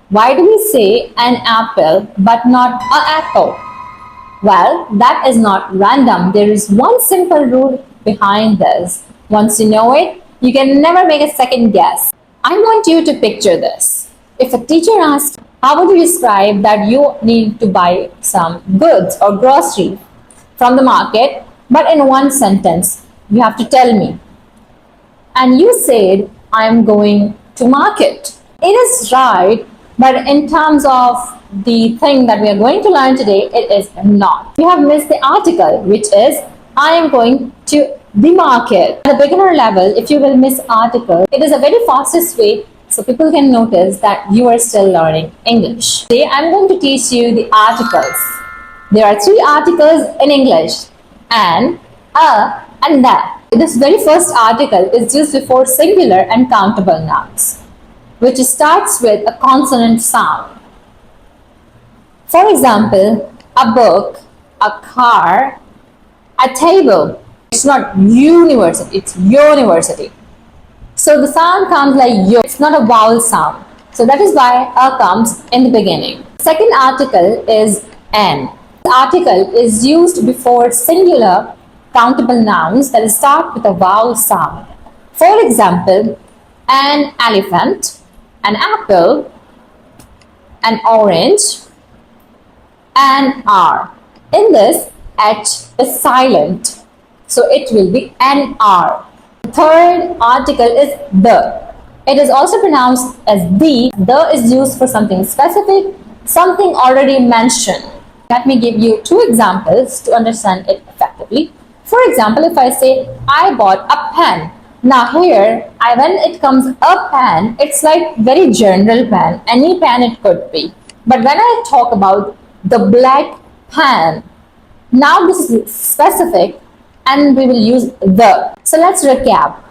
Why do we say an apple but not a apple? Well, that is not random. There is one simple rule behind this. Once you know it, you can never make a second guess. I want you to picture this. If a teacher asks, how would you describe that you need to buy some goods or groceries from the market, but in one sentence, you have to tell me. And you said, I am going to market. It is right, but in terms of the thing that we are going to learn today, it is not. You have missed the article, which is, I am going to the market. At the beginner level, if you will miss article, it is a very fastest way so people can notice that you are still learning English. Today, I'm going to teach you the articles. There are three articles in English, an, a, and the. This very first article is used before singular and countable nouns, which starts with a consonant sound. For example, a book, a car, a table. It's not university, it's university. So the sound comes like yo. It's not a vowel sound. So that is why a comes in the beginning. Second article is an. The article is used before singular countable nouns that start with a vowel sound. For example, an elephant, an apple, an orange, an R. In this, H is silent, so it will be an R. The third article is the. It is also pronounced as the. The is used for something specific, something already mentioned. Let me give you two examples to understand it effectively. For example, if I say, I bought a pen. Now here, when it comes a pen, it's like very general pen. Any pen it could be. But when I talk about the black pen, now this is specific and we will use the. So let's recap.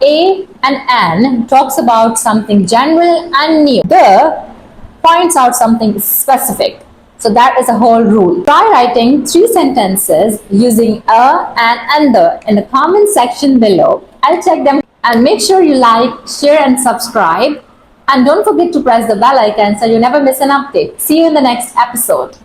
A and an talks about something general and new. The points out something specific. So that is a whole rule. Try writing 3 sentences using a, an, and the in the comment section below. I'll check them and make sure you like, share and subscribe. And don't forget to press the bell icon so you never miss an update. See you in the next episode.